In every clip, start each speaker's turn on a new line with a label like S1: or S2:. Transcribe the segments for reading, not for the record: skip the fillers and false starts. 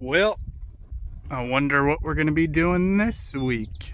S1: Well, I wonder what we're going to be doing this week.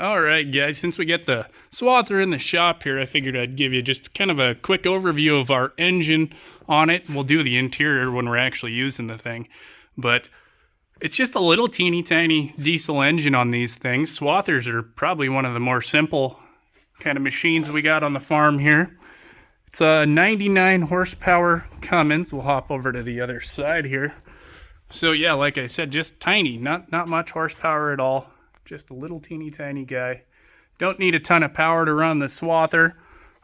S1: Alright guys, since we get the Swather in the shop here, I figured I'd give you just kind of a quick overview of our engine on it. We'll do the interior when we're actually using the thing. But it's just a little teeny tiny diesel engine on these things. Swathers are probably one of the more simple kind of machines we got on the farm here. It's a 99 horsepower Cummins. We'll hop over to the other side here. So yeah, like I said, just tiny, not much horsepower at all. Just a little teeny tiny guy. Don't need a ton of power to run the Swather.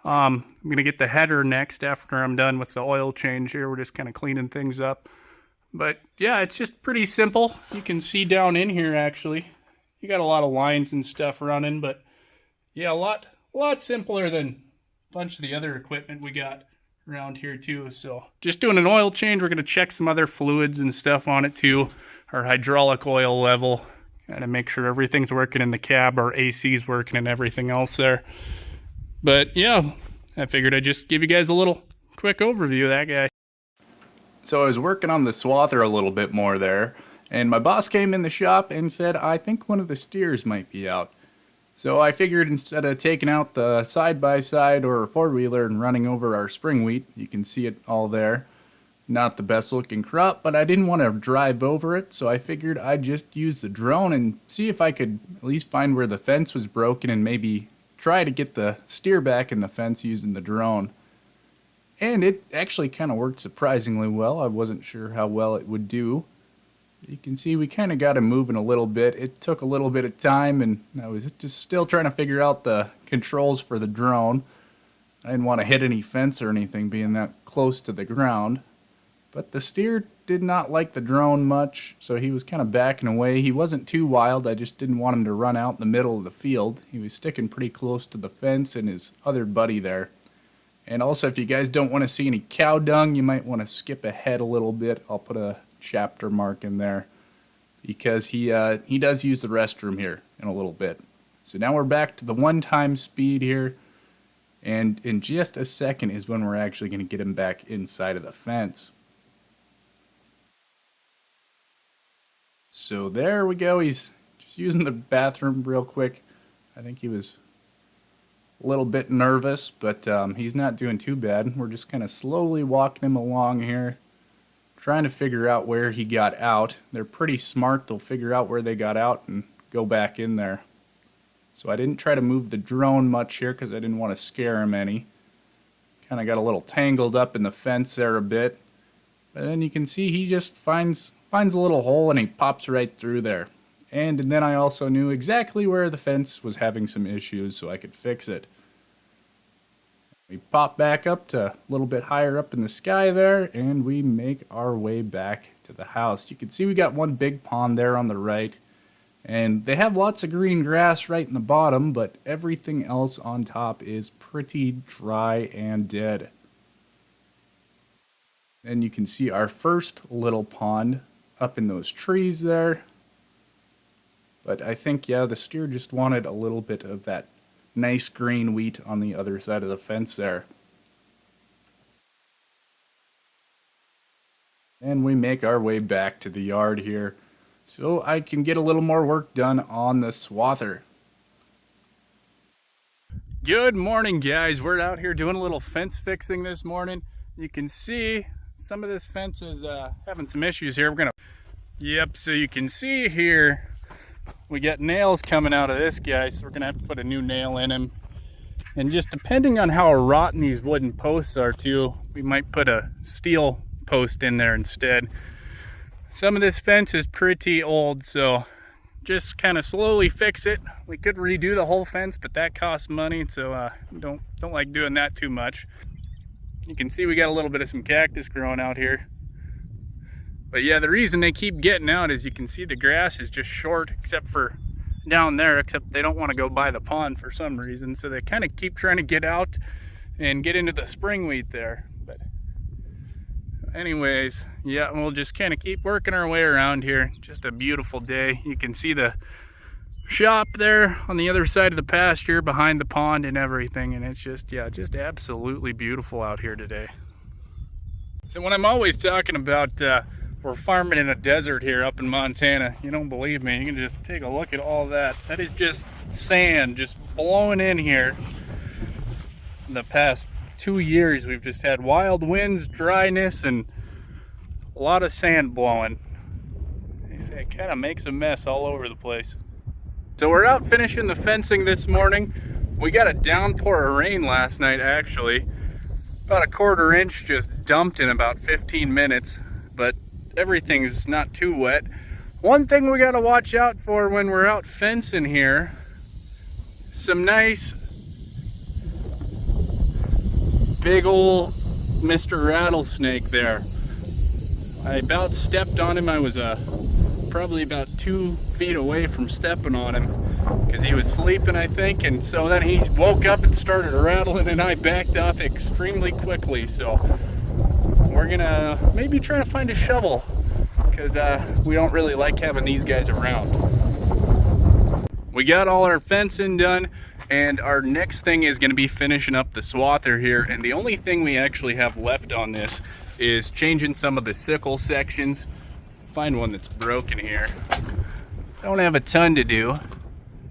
S1: I'm going to get the header next after I'm done with the oil change here. We're just kind of cleaning things up. But yeah, it's just pretty simple. You can see down in here actually. You got a lot of lines and stuff running, but yeah, a lot simpler than a bunch of the other equipment we got around here too. So just doing an oil change. We're going to check some other fluids and stuff on it too. Our hydraulic oil level. Gotta make sure everything's working in the cab, our AC's working and everything else there. But yeah, I figured I'd just give you guys a little quick overview of that guy. So I was working on the Swather a little bit more there, and my boss came in the shop and said, I think one of the steers might be out. So I figured instead of taking out the side-by-side or four-wheeler and running over our spring wheat, you can see it all there. Not the best looking crop, but I didn't want to drive over it, so I figured I'd just use the drone and see if I could at least find where the fence was broken and maybe try to get the steer back in the fence using the drone. And it actually kind of worked surprisingly well. I wasn't sure how well it would do. You can see we kind of got him moving a little bit. It took a little bit of time, and I was just still trying to figure out the controls for the drone. I didn't want to hit any fence or anything being that close to the ground. But the steer did not like the drone much, so he was kind of backing away. He wasn't too wild, I just didn't want him to run out in the middle of the field. He was sticking pretty close to the fence and his other buddy there. And also, if you guys don't want to see any cow dung, you might want to skip ahead a little bit. I'll put a chapter mark in there, because he does use the restroom here in a little bit. So now we're back to the one-time speed here, and in just a second is when we're actually going to get him back inside of the fence. So there we go. He's just using the bathroom real quick. I think he was a little bit nervous, but he's not doing too bad. We're just kind of slowly walking him along here, trying to figure out where he got out. They're pretty smart. They'll figure out where they got out and go back in there. So I didn't try to move the drone much here because I didn't want to scare him any. Kind of got a little tangled up in the fence there a bit. But then you can see he just finds a little hole and he pops right through there. And then I also knew exactly where the fence was having some issues so I could fix it. We pop back up to a little bit higher up in the sky there, and we make our way back to the house. You can see we got one big pond there on the right, and they have lots of green grass right in the bottom, but everything else on top is pretty dry and dead. And you can see our first little pond up in those trees there. But I think, yeah, the steer just wanted a little bit of that nice green wheat on the other side of the fence there. And we make our way back to the yard here. so I can get a little more work done on the Swather. Good morning, guys. We're out here doing a little fence fixing this morning. You can see some of this fence is having some issues here. Yep, so you can see here we got nails coming out of this guy, so we're gonna have to put a new nail in him. And just depending on how rotten these wooden posts are too, we might put a steel post in there instead. Some of this fence is pretty old, so just kind of slowly fix it. We could redo the whole fence, but that costs money, so don't like doing that too much. You can see we got a little bit of some cactus growing out here. But yeah, the reason they keep getting out is you can see the grass is just short, except for down there, except they don't want to go by the pond for some reason. So they kind of keep trying to get out and get into the spring wheat there. But anyways, yeah, we'll just kind of keep working our way around here. Just a beautiful day. You can see the shop there on the other side of the pasture behind the pond and everything. And it's just, yeah, just absolutely beautiful out here today. So when I'm always talking about we're farming in a desert here up in Montana, you don't believe me, you can just take a look at all that. That is just sand just blowing in here. In the past 2 years, we've just had wild winds, dryness, and a lot of sand blowing. They say it kind of makes a mess all over the place. So we're out finishing the fencing this morning. We got a downpour of rain last night, actually. About a 1/4 inch just dumped in about 15 minutes, but everything's not too wet. One thing we gotta watch out for when we're out fencing here, some nice big ol' Mr. Rattlesnake there. I about stepped on him. I was probably about 2 feet away from stepping on him because he was sleeping, I think, and so then he woke up and started rattling and I backed off extremely quickly. So we're gonna maybe try to find a shovel because we don't really like having these guys around. We got all our fencing done, and our next thing is gonna be finishing up the Swather here. And the only thing we actually have left on this is changing some of the sickle sections. Find one that's broken here. Don't have a ton to do,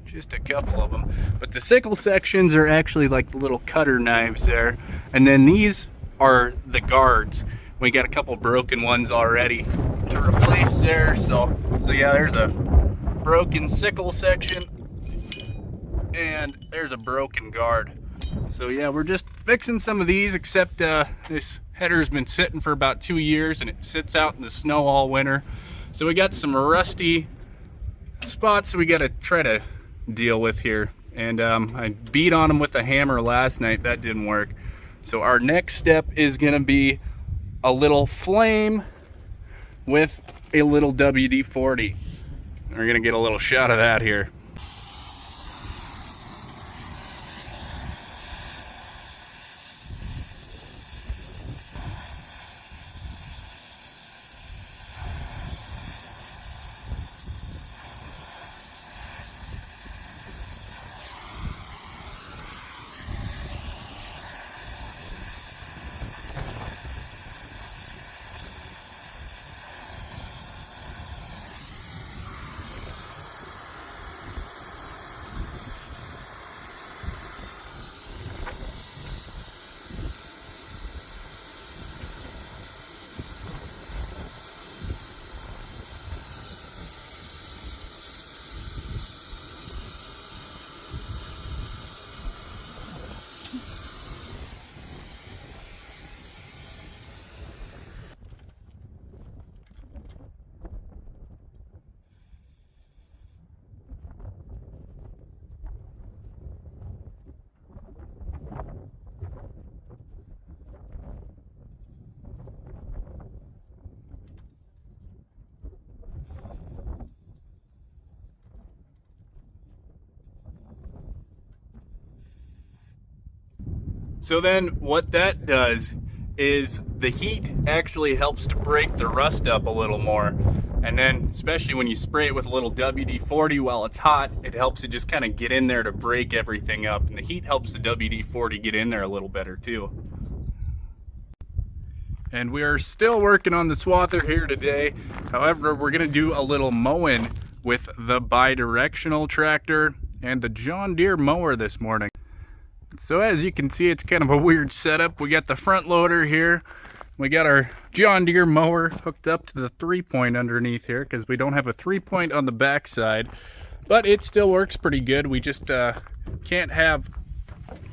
S1: just a couple of them. But the sickle sections are actually like the little cutter knives there. And then these are the guards. We got a couple broken ones already to replace there. So yeah, there's a broken sickle section and there's a broken guard. So yeah, we're just fixing some of these, except this header's been sitting for about 2 years and it sits out in the snow all winter. So we got some rusty spots we got to try to deal with here. And I beat on them with a hammer last night. That didn't work. So our next step is gonna be a little flame with a little WD-40. We're gonna get a little shot of that here. So then what that does is the heat actually helps to break the rust up a little more. And then especially when you spray it with a little WD-40 while it's hot, it helps it just kind of get in there to break everything up. And the heat helps the WD-40 get in there a little better too. And we are still working on the Swather here today. However, we're gonna do a little mowing with the bi-directional tractor and the John Deere mower this morning. So as you can see, it's kind of a weird setup. We got the front loader here. We got our John Deere mower hooked up to the 3-point underneath here because we don't have a 3-point on the back side, but it still works pretty good. We just can't have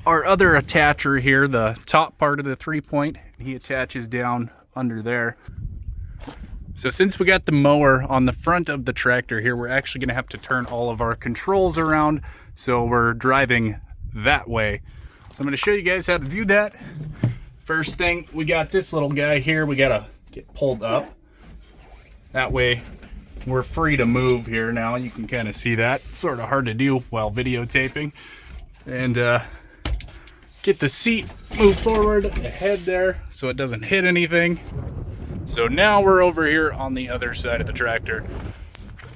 S1: our other attacher here, the top part of the 3-point. He attaches down under there. So since we got the mower on the front of the tractor here, we're actually gonna have to turn all of our controls around, so we're driving that way. So I'm gonna show you guys how to do that. First thing, we got this little guy here. We gotta get pulled up. That way we're free to move here now. You can kind of see that. It's sort of hard to do while videotaping. And get the seat moved forward ahead there so it doesn't hit anything. So now we're over here on the other side of the tractor.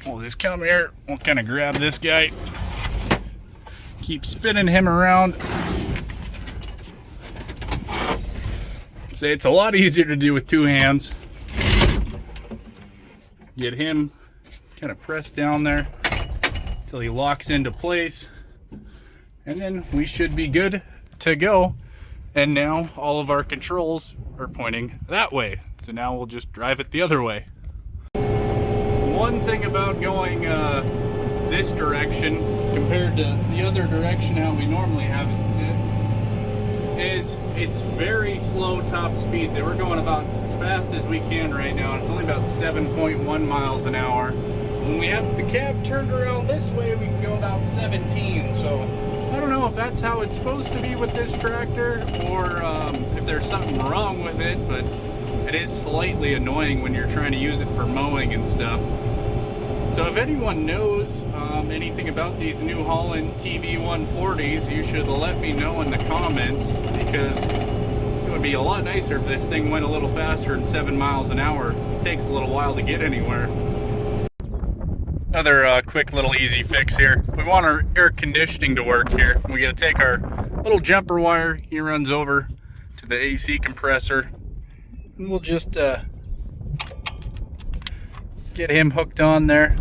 S1: We'll just come here. We'll kind of grab this guy. Keep spinning him around. Say it's a lot easier to do with two hands. Get him kind of pressed down there until he locks into place. And then we should be good to go. And now all of our controls are pointing that way. So now we'll just drive it the other way. One thing about going this direction compared to the other direction how we normally have it sit is it's very slow top speed. We're going about as fast as we can right now. It's only about 7.1 miles an hour. When we have the cab turned around this way, we can go about 17. So I don't know if that's how it's supposed to be with this tractor or if there's something wrong with it, but it is slightly annoying when you're trying to use it for mowing and stuff. So if anyone knows anything about these New Holland TV140s, you should let me know in the comments, because it would be a lot nicer if this thing went a little faster than 7 miles an hour. It takes a little while to get anywhere. Another quick little easy fix here. We want our air conditioning to work here. We gotta take our little jumper wire. He runs over to the AC compressor. And we'll just get him hooked on there.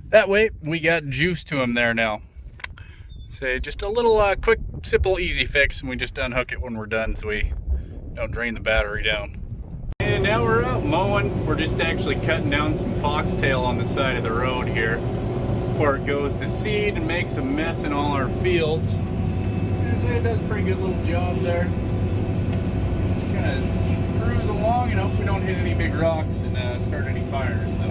S1: That way we got juice to him there now. Say just a little quick, simple, easy fix, and we just unhook it when we're done so we don't drain the battery down. And now we're out mowing. We're just actually cutting down some foxtail on the side of the road here before it goes to seed and makes a mess in all our fields. And so it does a pretty good little job there. Just kind of cruise along and hope we don't hit any big rocks and start any fires. So